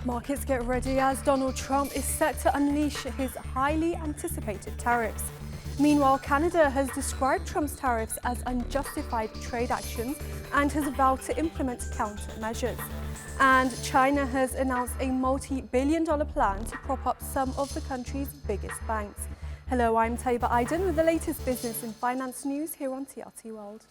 Markets get ready as Donald Trump is set to unleash his highly anticipated tariffs. Meanwhile, Canada has described Trump's tariffs as unjustified trade actions and has vowed to implement countermeasures. And China has announced a multi-billion-dollar plan to prop up some of the country's biggest banks. Hello, I'm Taiba Aiden with the latest business and finance news here on TRT World.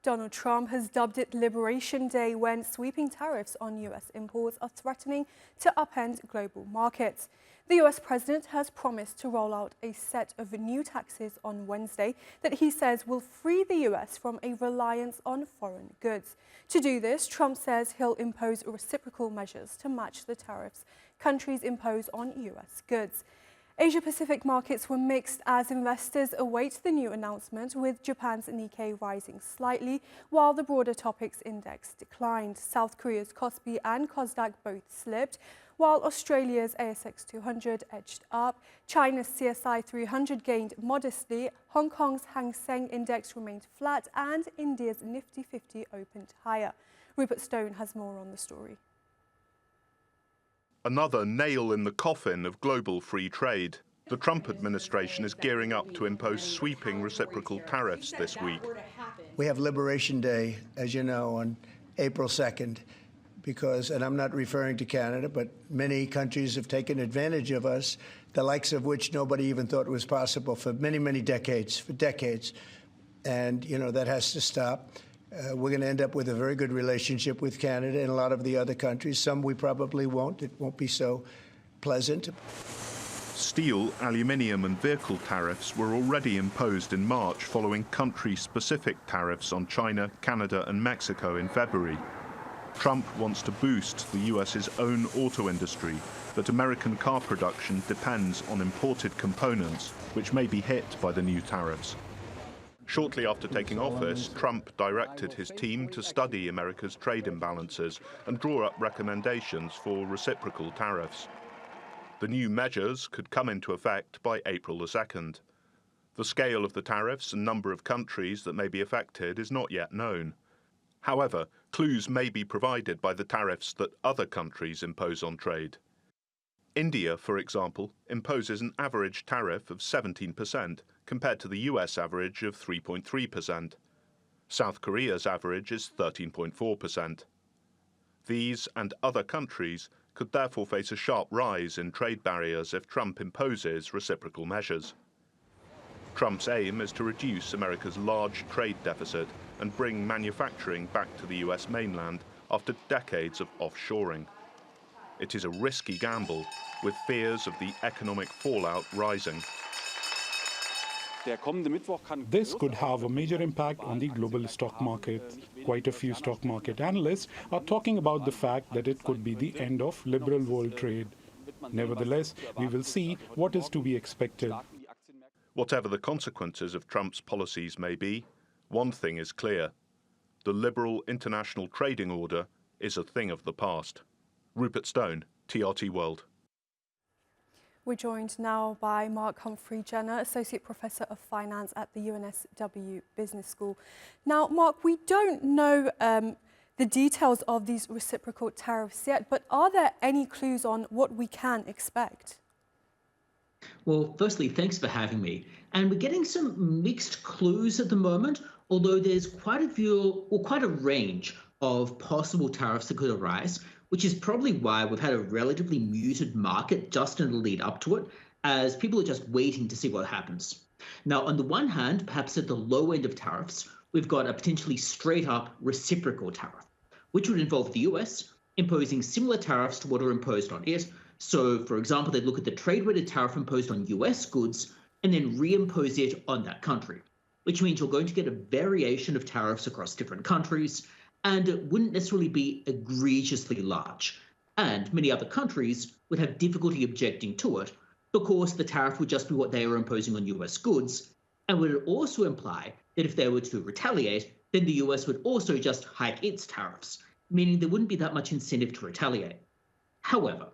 Donald Trump has dubbed it Liberation Day when sweeping tariffs on US imports are threatening to upend global markets. The US president has promised to roll out a set of new taxes on Wednesday that he says will free the US from a reliance on foreign goods. To do this, Trump says he'll impose reciprocal measures to match the tariffs countries impose on US goods. Asia-Pacific markets were mixed as investors await the new announcement, with Japan's Nikkei rising slightly, while the broader Topix index declined. South Korea's Kospi and Kosdaq both slipped, while Australia's ASX 200 edged up. China's CSI 300 gained modestly, Hong Kong's Seng index remained flat, and India's Nifty 50 opened higher. Rupert Stone has more on the story. Another nail in the coffin of global free trade. The Trump administration is gearing up to impose sweeping reciprocal tariffs this week. We have Liberation Day, as you know, on April 2nd, because, and I'm not referring to Canada, but many countries have taken advantage of us, the likes of which nobody even thought was possible for many, many decades, And, you know, that has to stop. We're going to end up with a very good relationship with Canada and a lot of the other countries. Some we probably won't. It won't be so pleasant. Steel, aluminium and vehicle tariffs were already imposed in March following country-specific tariffs on China, Canada and Mexico in February. Trump wants to boost the US's own auto industry, but American car production depends on imported components, which may be hit by the new tariffs. Shortly after taking office, Trump directed his team to study America's trade imbalances and draw up recommendations for reciprocal tariffs. The new measures could come into effect by April the 2nd. The scale of the tariffs and number of countries that may be affected is not yet known. However, clues may be provided by the tariffs that other countries impose on trade. India, for example, imposes an average tariff of 17%, compared to the US average of 3.3%. South Korea's average is 13.4%. These and other countries could therefore face a sharp rise in trade barriers if Trump imposes reciprocal measures. Trump's aim is to reduce America's large trade deficit and bring manufacturing back to the US mainland after decades of offshoring. It is a risky gamble, with fears of the economic fallout rising. This could have a major impact on the global stock market. Quite a few stock market analysts are talking about the fact that it could be the end of liberal world trade. Nevertheless, we will see what is to be expected. Whatever the consequences of Trump's policies may be, one thing is clear. The liberal international trading order is a thing of the past. Rupert Stone, TRT World. We're joined now by Mark Humphrey-Jenner, Associate Professor of Finance at the UNSW Business School. Now, Mark, we don't know the details of these reciprocal tariffs yet, but are there any clues on what we can expect? Well, firstly, thanks for having me. And we're getting some mixed clues at the moment, although there's quite a range of possible tariffs that could arise, which is probably why we've had a relatively muted market just in the lead up to it, as people are just waiting to see what happens. Now, on the one hand, perhaps at the low end of tariffs, we've got a potentially straight-up reciprocal tariff, which would involve the US imposing similar tariffs to what are imposed on it. So, for example, they'd look at the trade-weighted tariff imposed on US goods and then reimpose it on that country, which means you're going to get a variation of tariffs across different countries, and it wouldn't necessarily be egregiously large. And many other countries would have difficulty objecting to it because the tariff would just be what they are imposing on US goods, and would also imply that if they were to retaliate, then the US would also just hike its tariffs, meaning there wouldn't be that much incentive to retaliate. However,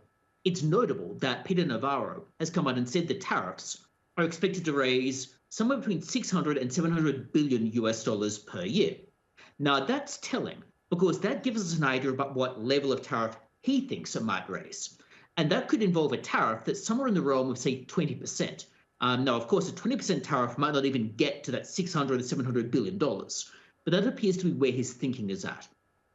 it's notable that Peter Navarro has come out and said the tariffs are expected to raise somewhere between 600 and 700 billion US dollars per year. Now that's telling because that gives us an idea about what level of tariff he thinks it might raise. And that could involve a tariff that's somewhere in the realm of, say, 20%. Now, of course, a 20% tariff might not even get to that 600 or 700 billion dollars, but that appears to be where his thinking is at.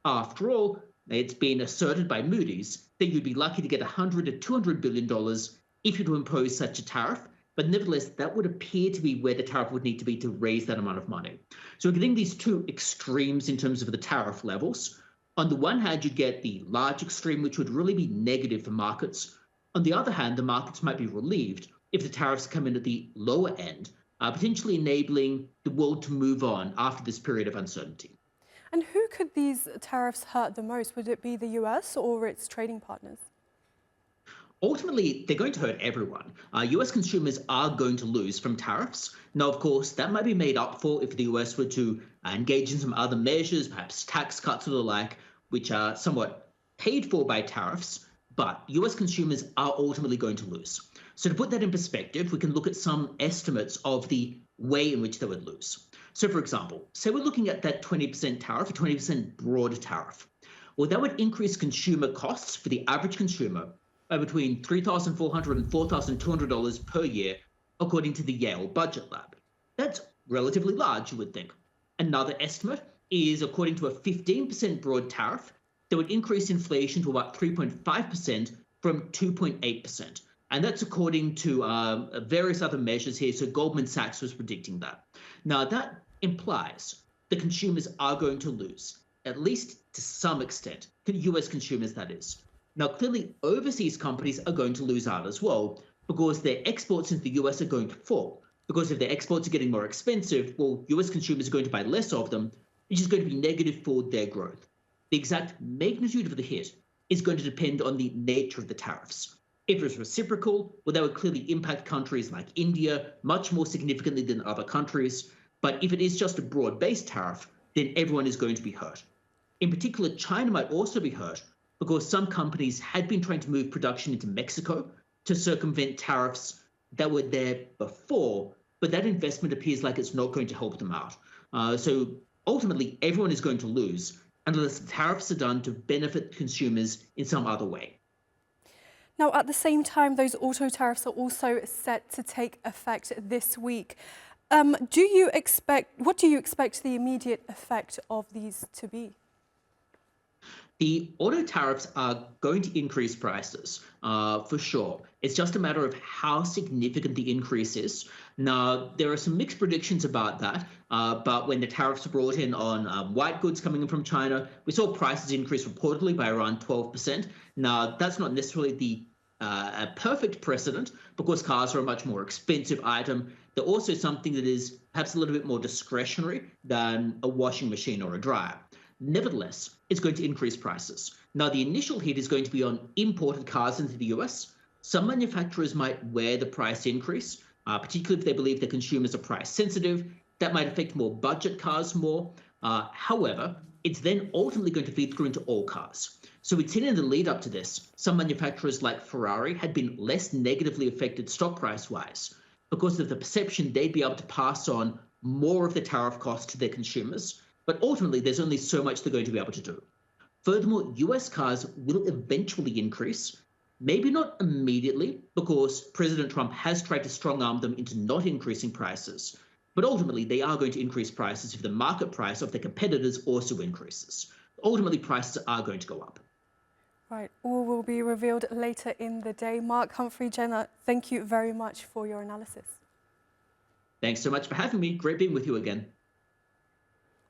After all, it's been asserted by Moody's that you'd be lucky to get 100 to 200 billion dollars if you were to impose such a tariff, but nevertheless, that would appear to be where the tariff would need to be to raise that amount of money. So we're getting these two extremes in terms of the tariff levels. On the one hand, you get the large extreme, which would really be negative for markets. On the other hand, the markets might be relieved if the tariffs come in at the lower end, potentially enabling the world to move on after this period of uncertainty. And who could these tariffs hurt the most? Would it be the US or its trading partners? Ultimately, they're going to hurt everyone. US consumers are going to lose from tariffs. Now, of course, that might be made up for if the US were to engage in some other measures, perhaps tax cuts or the like, which are somewhat paid for by tariffs, but US consumers are ultimately going to lose. So to put that in perspective, we can look at some estimates of the way in which they would lose. So for example, say we're looking at that 20% tariff, a 20% broad tariff. Well, that would increase consumer costs for the average consumer by between $3,400 and $4,200 per year, according to the Yale Budget Lab. That's relatively large, you would think. Another estimate is, according to a 15% broad tariff, that would increase inflation to about 3.5% from 2.8%. And that's according to various other measures here. So Goldman Sachs was predicting that. Now, that implies the consumers are going to lose, at least to some extent, US consumers, that is. Now, clearly, overseas companies are going to lose out as well because their exports into the US are going to fall. Because if their exports are getting more expensive, well, US consumers are going to buy less of them, which is going to be negative for their growth. The exact magnitude of the hit is going to depend on the nature of the tariffs. If it's reciprocal, well, that would clearly impact countries like India much more significantly than other countries. But if it is just a broad-based tariff, then everyone is going to be hurt. In particular, China might also be hurt because some companies had been trying to move production into Mexico to circumvent tariffs that were there before, but that investment appears like it's not going to help them out. So ultimately, everyone is going to lose unless the tariffs are done to benefit consumers in some other way. Now, at the same time, those auto tariffs are also set to take effect this week. What do you expect the immediate effect of these to be? The auto tariffs are going to increase prices, for sure. It's just a matter of how significant the increase is. Now, there are some mixed predictions about that, but when the tariffs were brought in on white goods coming in from China, we saw prices increase reportedly by around 12%. Now, that's not necessarily the a perfect precedent because cars are a much more expensive item. They're also something that is perhaps a little bit more discretionary than a washing machine or a dryer. Nevertheless, it's going to increase prices. Now, the initial hit is going to be on imported cars into the US. Some manufacturers might wear the price increase, particularly if they believe that consumers are price sensitive. That might affect more budget cars more. However, it's then ultimately going to feed through into all cars. So we'd seen in the lead up to this, some manufacturers like Ferrari had been less negatively affected stock price-wise because of the perception they'd be able to pass on more of the tariff cost to their consumers. But ultimately, there's only so much they're going to be able to do. Furthermore, US cars will eventually increase, maybe not immediately, because President Trump has tried to strong-arm them into not increasing prices. But ultimately, they are going to increase prices if the market price of their competitors also increases. Ultimately, prices are going to go up. Right, all will be revealed later in the day. Mark, Humphrey, Jenna, thank you very much for your analysis. Thanks so much for having me. Great being with you again.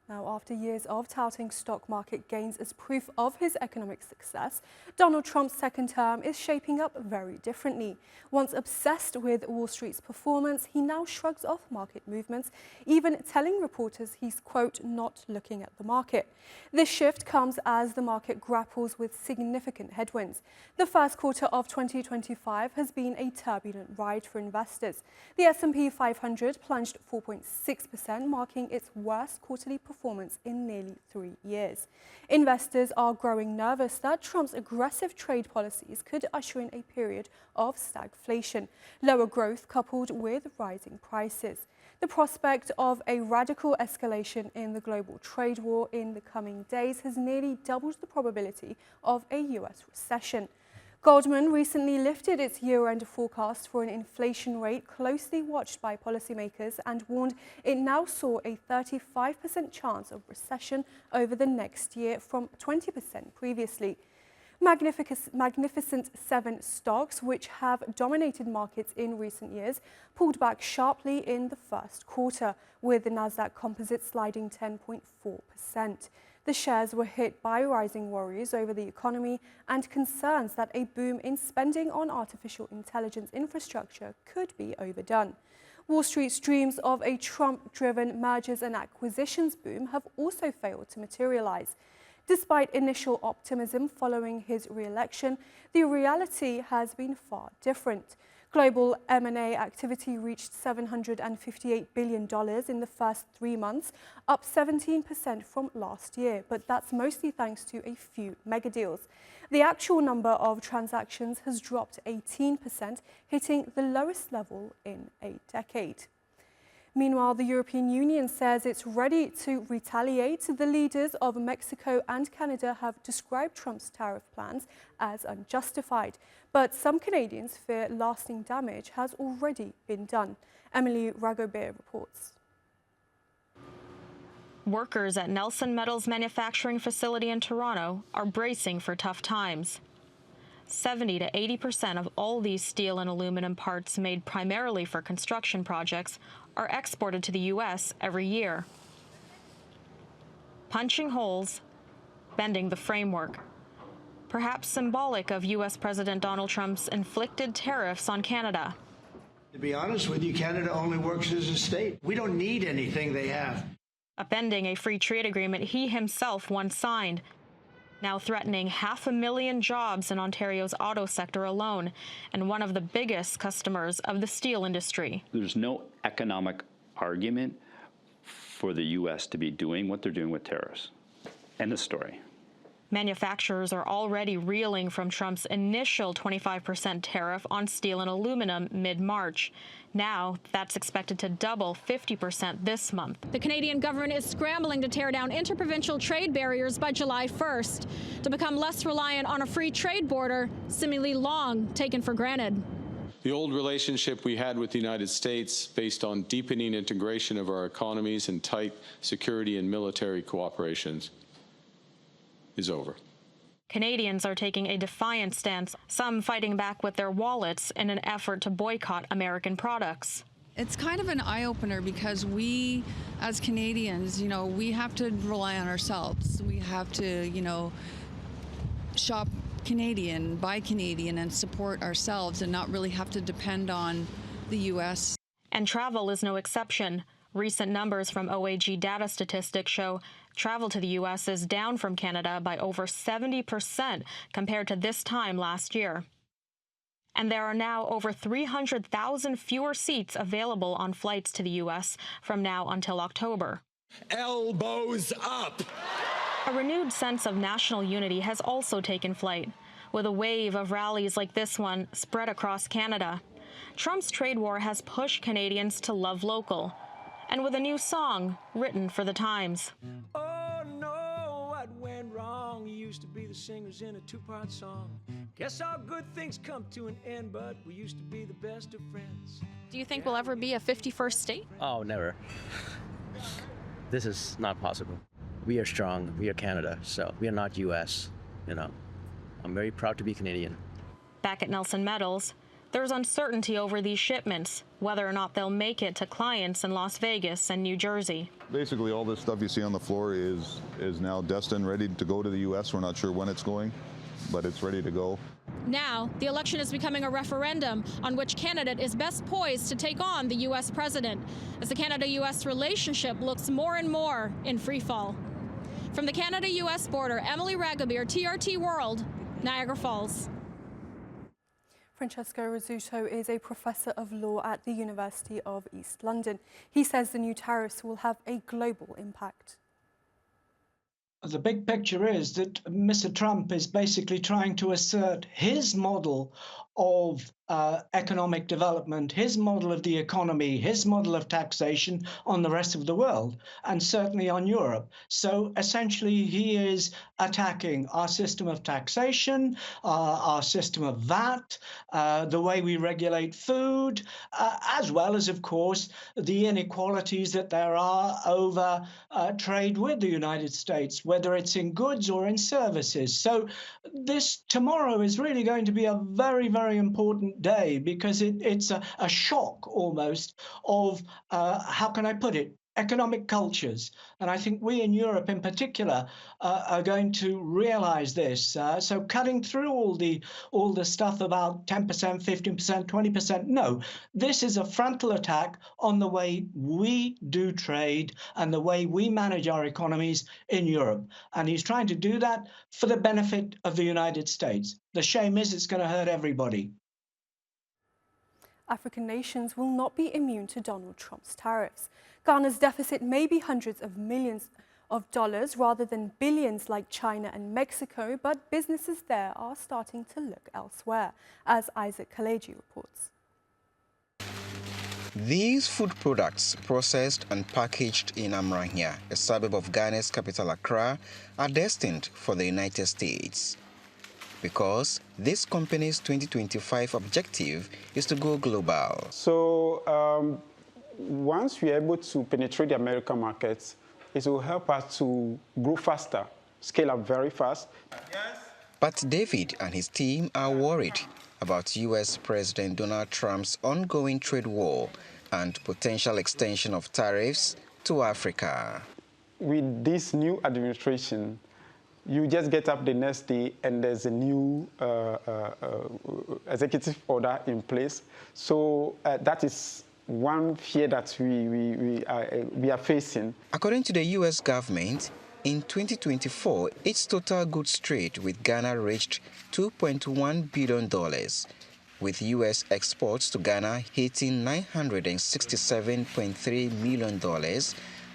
Now, after years of touting stock market gains as proof of his economic success, Donald Trump's second term is shaping up very differently. Once obsessed with Wall Street's performance, he now shrugs off market movements, even telling reporters he's, quote, not looking at the market. This shift comes as the market grapples with significant headwinds. The first quarter of 2025 has been a turbulent ride for investors. The S&P 500 plunged 4.6%, marking its worst quarterly performance performance in nearly 3 years. Investors are growing nervous that Trump's aggressive trade policies could usher in a period of stagflation, lower growth coupled with rising prices. The prospect of a radical escalation in the global trade war in the coming days has nearly doubled the probability of a US recession. Goldman recently lifted its year-end forecast for an inflation rate closely watched by policymakers and warned it now saw a 35% chance of recession over the next year from 20% previously. Magnificent Seven stocks, which have dominated markets in recent years, pulled back sharply in the first quarter, with the Nasdaq Composite sliding 10.4%. The shares were hit by rising worries over the economy and concerns that a boom in spending on artificial intelligence infrastructure could be overdone. Wall Street's dreams of a Trump-driven mergers and acquisitions boom have also failed to materialize. Despite initial optimism following his re-election, the reality has been far different. Global M&A activity reached $758 billion in the first 3 months, up 17% from last year, but that's mostly thanks to a few mega deals. The actual number of transactions has dropped 18%, hitting the lowest level in a decade. Meanwhile, the European Union says it's ready to retaliate. The leaders of Mexico and Canada have described Trump's tariff plans as unjustified, but some Canadians fear lasting damage has already been done. Emily Ragobert reports. Workers at Nelson Metals' manufacturing facility in Toronto are bracing for tough times. 70 to 80% of all these steel and aluminum parts made primarily for construction projects are exported to the U.S. every year. Punching holes, bending the framework. Perhaps symbolic of U.S. President Donald Trump's inflicted tariffs on Canada. To be honest with you, Canada only works as a state. We don't need anything they have. Upending a free trade agreement he himself once signed, now threatening 500,000 jobs in Ontario's auto sector alone, and one of the biggest customers of the steel industry. There's no economic argument for the U.S. to be doing what they're doing with tariffs. End of story. Manufacturers are already reeling from Trump's initial 25% tariff on steel and aluminum mid-March. Now, that's expected to double 50% this month. The Canadian government is scrambling to tear down interprovincial trade barriers by July 1st to become less reliant on a free trade border, seemingly long taken for granted. The old relationship we had with the United States, based on deepening integration of our economies and tight security and military cooperations, is over. Canadians are taking a defiant stance, some fighting back with their wallets in an effort to boycott American products. It's kind of an eye-opener because we, as Canadians, we have to rely on ourselves. We have to, shop Canadian, buy Canadian, and support ourselves and not really have to depend on the U.S. And travel is no exception. Recent numbers from OAG data statistics show travel to the U.S. is down from Canada by over 70% compared to this time last year. And there are now over 300,000 fewer seats available on flights to the U.S. from now until October. Elbows up! A renewed sense of national unity has also taken flight, with a wave of rallies like this one spread across Canada. Trump's trade war has pushed Canadians to love local, and with a new song written for the times. Oh no, what went wrong? You used to be the singers in a two-part song. Guess all good things come to an end, but we used to be the best of friends. Do you think we'll ever be a 51st state? Oh, never. This is not possible. We are strong. We are Canada, so we are not U.S., I'm very proud to be Canadian. Back at Nelson Metals, there's uncertainty over these shipments, whether or not they'll make it to clients in Las Vegas and New Jersey. Basically, all this stuff you see on the floor is now destined, ready to go to the U.S. We're not sure when it's going, but it's ready to go. Now, the election is becoming a referendum on which candidate is best poised to take on the U.S. president, as the Canada-U.S. relationship looks more and more in free fall. From the Canada-U.S. border, Emily Ragobert, TRT World, Niagara Falls. Francesco Rizzuto is a professor of law at the University of East London. He says the new tariffs will have a global impact. the big picture is that Mr. Trump is basically trying to assert his model of economic development, his model of the economy, his model of taxation on the rest of the world, and certainly on Europe. So essentially, he is attacking our system of taxation, our system of VAT, the way we regulate food, as well as, of course, the inequalities that there are over trade with the United States, whether it's in goods or in services. So this tomorrow is really going to be a very, very important day, because it's a shock almost of, how can I put it, economic cultures. And I think we in Europe in particular are going to realize this. So cutting through all the stuff about 10%, 15%, 20%, no. This is a frontal attack on the way we do trade and the way we manage our economies in Europe. And he's trying to do that for the benefit of the United States. The shame is it's going to hurt everybody. African nations will not be immune to Donald Trump's tariffs. Ghana's deficit may be hundreds of millions of dollars rather than billions like China and Mexico, but businesses there are starting to look elsewhere, as Isaac Kaleji reports. These food products, processed and packaged in Amrahia, a suburb of Ghana's capital Accra, are destined for the United States. Because this company's 2025 objective is to go global. So once we're able to penetrate the American markets, it will help us to grow faster, scale up very fast. But David and his team are worried about U.S. President Donald Trump's ongoing trade war and potential extension of tariffs to Africa. With this new administration, you just get up the next day and there's a new executive order in place. So that is one fear that we are facing. According to the U.S. government, in 2024, its total goods trade with Ghana reached $2.1 billion, with U.S. exports to Ghana hitting $967.3 million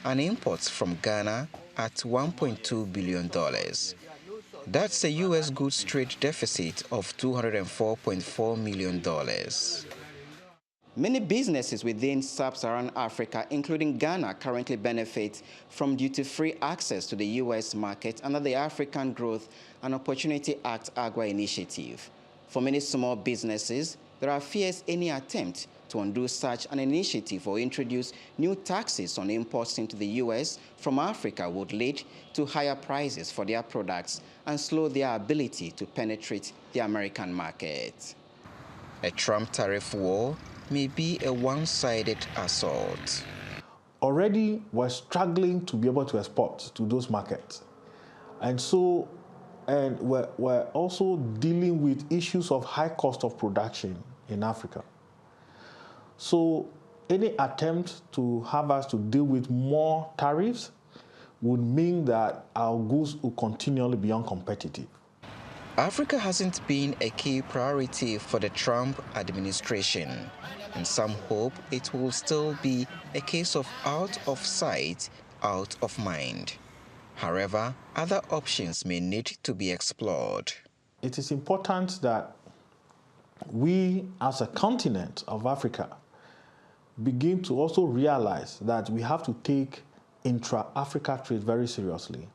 and imports from Ghana at $1.2 billion. That's a U.S. goods trade deficit of $204.4 million. Many businesses within sub-Saharan Africa, including Ghana, currently benefit from duty-free access to the U.S. market under the African Growth and Opportunity Act AGWA initiative. For many small businesses, there are fears any attempt to undo such an initiative or introduce new taxes on imports into the U.S. from Africa would lead to higher prices for their products and slow their ability to penetrate the American market. A Trump tariff war may be a one-sided assault. Already, we're struggling to be able to export to those markets. And we're also dealing with issues of high cost of production in Africa. So any attempt to have us to deal with more tariffs would mean that our goods will continually be uncompetitive. Africa hasn't been a key priority for the Trump administration, and some hope it will still be a case of out of sight, out of mind. However, other options may need to be explored. It is important that we, as a continent of Africa, begin to also realize that we have to take intra-Africa trade very seriously.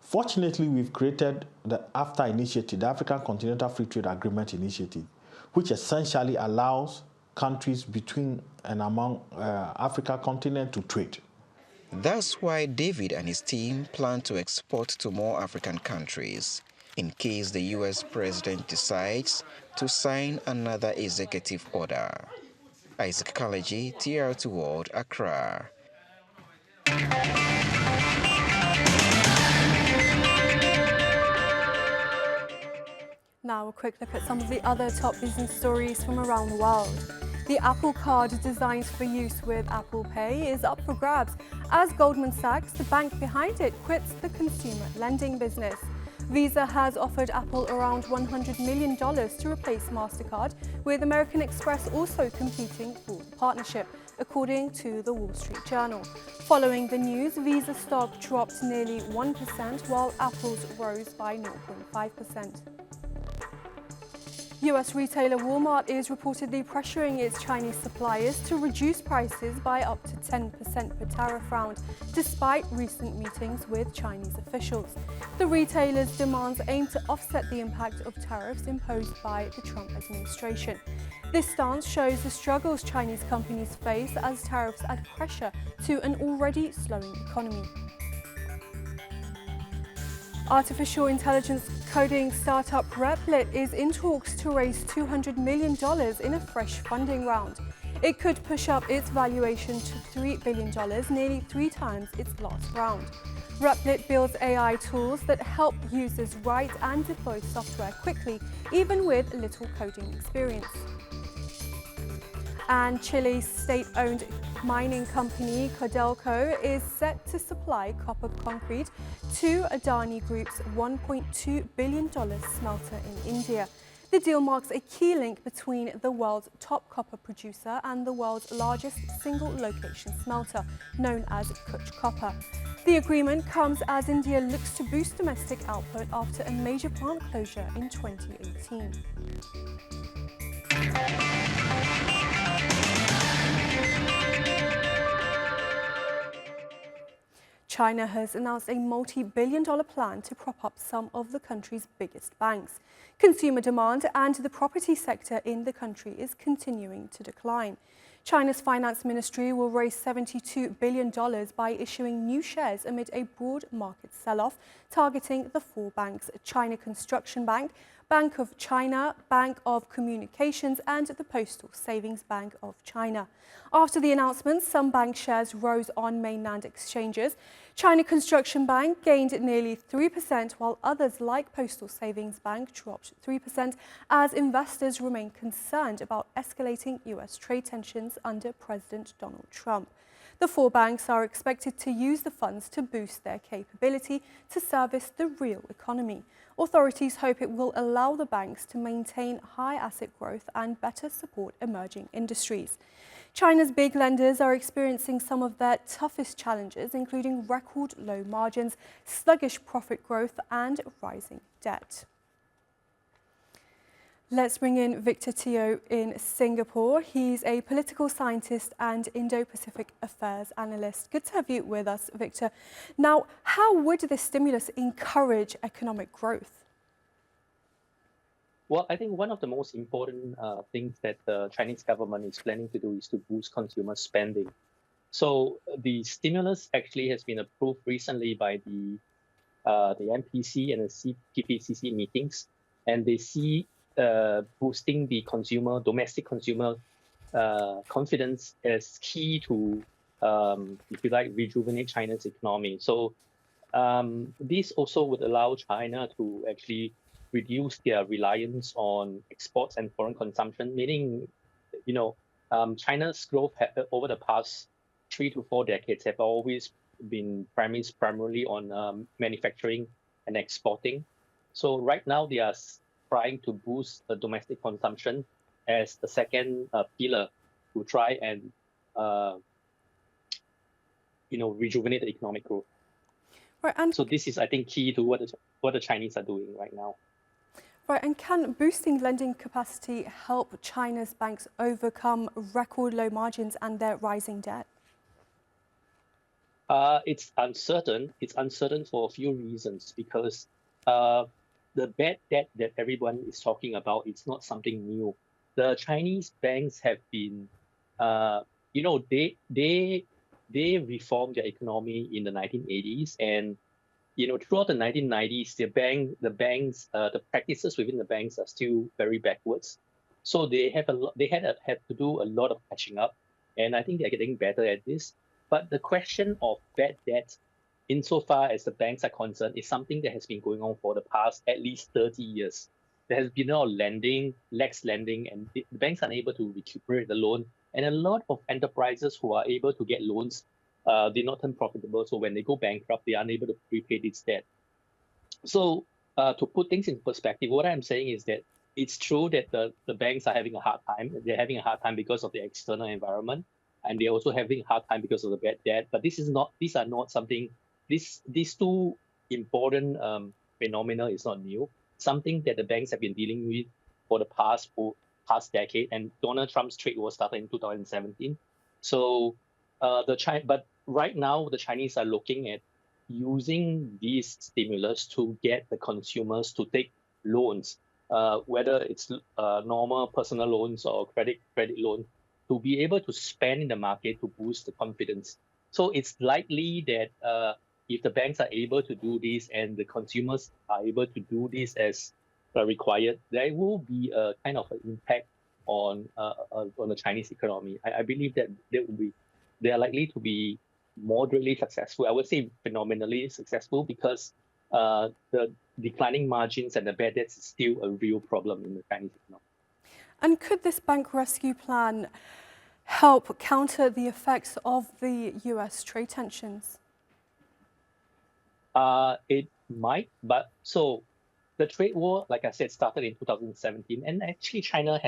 Fortunately, we've created the AFTA initiative, the African Continental Free Trade Agreement initiative, which essentially allows countries between and among Africa continent to trade. That's why David and his team plan to export to more African countries, in case the U.S. president decides to sign another executive order. Isaac Kaleji, TR2 World, Accra. Now a quick look at some of the other top business stories from around the world. The Apple Card designed for use with Apple Pay is up for grabs as Goldman Sachs, the bank behind it, quits the consumer lending business. Visa has offered Apple around $100 million to replace MasterCard, with American Express also competing for the partnership. according to the Wall Street Journal. Following the news, Visa stock dropped nearly 1%, while Apple's rose by 0.5%. US retailer Walmart is reportedly pressuring its Chinese suppliers to reduce prices by up to 10% per tariff round, despite recent meetings with Chinese officials. The retailer's demands aim to offset the impact of tariffs imposed by the Trump administration. This stance shows the struggles Chinese companies face as tariffs add pressure to an already slowing economy. Artificial intelligence coding startup Replit is in talks to raise $200 million in a fresh funding round. It could push up its valuation to $3 billion, nearly 3 times its last round. Replit builds AI tools that help users write and deploy software quickly, even with little coding experience. And Chile's state-owned mining company Codelco is set to supply copper concrete to Adani Group's $1.2 billion smelter in India. The deal marks a key link between the world's top copper producer and the world's largest single-location smelter, known as Kutch Copper. The agreement comes as India looks to boost domestic output after a major plant closure in 2018. China has announced a multi-billion-dollar plan to prop up some of the country's biggest banks. Consumer demand and the property sector in the country is continuing to decline. China's finance ministry will raise $72 billion by issuing new shares amid a broad market sell-off targeting the 4 banks: China Construction Bank, Bank of China, Bank of Communications, and the Postal Savings Bank of China. After the announcement, some bank shares rose on mainland exchanges. China Construction Bank gained nearly 3%, while others like Postal Savings Bank dropped 3% as investors remain concerned about escalating US trade tensions under President Donald Trump. The 4 banks are expected to use the funds to boost their capability to service the real economy. Authorities hope it will allow the banks to maintain high asset growth and better support emerging industries. China's big lenders are experiencing some of their toughest challenges, including record low margins, sluggish profit growth, and rising debt. Let's bring in Victor Teo in Singapore. He's a political scientist and Indo-Pacific affairs analyst. Good to have you with us, Victor. Now, how would this stimulus encourage economic growth? Well, I think one of the most important things that the Chinese government is planning to do is to boost consumer spending. So the stimulus actually has been approved recently by the MPC and the CPPCC meetings, and they see boosting the domestic consumer confidence as key to, if you like, rejuvenate China's economy. So this also would allow China to actually reduce their reliance on exports and foreign consumption, meaning, China's growth over the past 3 to 4 decades have always been primarily on manufacturing and exporting. So right now they are trying to boost the domestic consumption as the second pillar to try and rejuvenate the economic growth. Right, and so this is, I think, key to what the Chinese are doing right now. Right, and can boosting lending capacity help China's banks overcome record low margins and their rising debt? It's uncertain. It's uncertain for a few reasons, because the bad debt that everyone is talking about, it's not something new. The Chinese banks have been, they reformed their economy in the 1980s, and throughout the 1990s, the practices within the banks are still very backwards. So they had to do a lot of catching up, and I think they're getting better at this. But the question of bad debt, insofar as the banks are concerned, is something that has been going on for the past at least 30 years. There has been a lot of lax lending, and the banks are unable to recuperate the loan. And a lot of enterprises who are able to get loans did not turn profitable. So when they go bankrupt, they are unable to repay this debt. So to put things in perspective, what I'm saying is that it's true that the banks are having a hard time. They're having a hard time because of the external environment. and they're also having a hard time because of the bad debt. But these are not something. These two important phenomena is not new. Something that the banks have been dealing with for the past decade. And Donald Trump's trade war started in 2017. So but right now the Chinese are looking at using these stimulus to get the consumers to take loans, whether it's normal personal loans or credit loan, to be able to spend in the market to boost the confidence. So it's likely that if the banks are able to do this and the consumers are able to do this as required, there will be a kind of an impact on the Chinese economy. I believe that they are likely to be moderately successful. I would say phenomenally successful, because the declining margins and the bad debts is still a real problem in the Chinese economy. And could this bank rescue plan help counter the effects of the US trade tensions? It might, but so the trade war, like I said, started in 2017, and actually China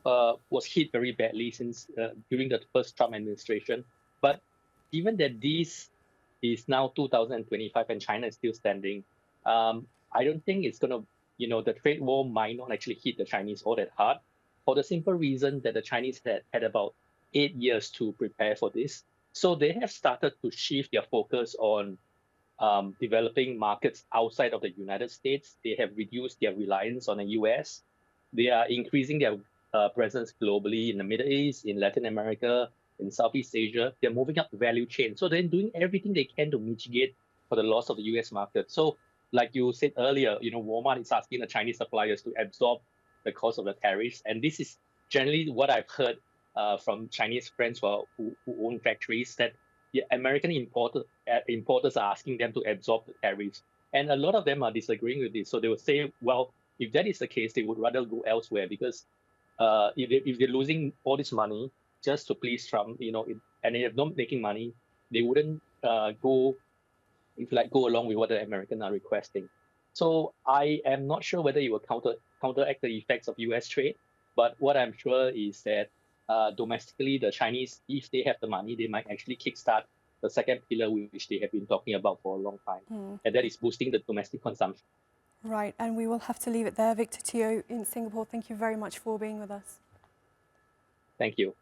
was hit very badly since during the first Trump administration. But given that this is now 2025 and China is still standing, I don't think it's going to, the trade war might not actually hit the Chinese all that hard, for the simple reason that the Chinese had about 8 years to prepare for this. So they have started to shift their focus on developing markets outside of the United States. They have reduced their reliance on the US. They are increasing their presence globally in the Middle East, in Latin America, in Southeast Asia. They're moving up the value chain. So they're doing everything they can to mitigate for the loss of the US market. So like you said earlier, Walmart is asking the Chinese suppliers to absorb the cost of the tariffs. And this is generally what I've heard from Chinese friends who own factories, that the American importers are asking them to absorb the tariffs. And a lot of them are disagreeing with this. So they would say, well, if that is the case, they would rather go elsewhere, because if they're losing all this money just to please Trump, and they're not making money, they wouldn't go along with what the Americans are requesting. So I am not sure whether it will counteract the effects of US trade, but what I'm sure is that domestically, the Chinese, if they have the money, they might actually kickstart the second pillar, which they have been talking about for a long time, and that is boosting the domestic consumption. Right, and we will have to leave it there. Victor Teo in Singapore, thank you very much for being with us. Thank you.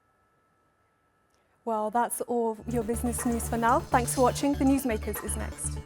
Well, that's all your business news for now. Thanks for watching. The Newsmakers is next.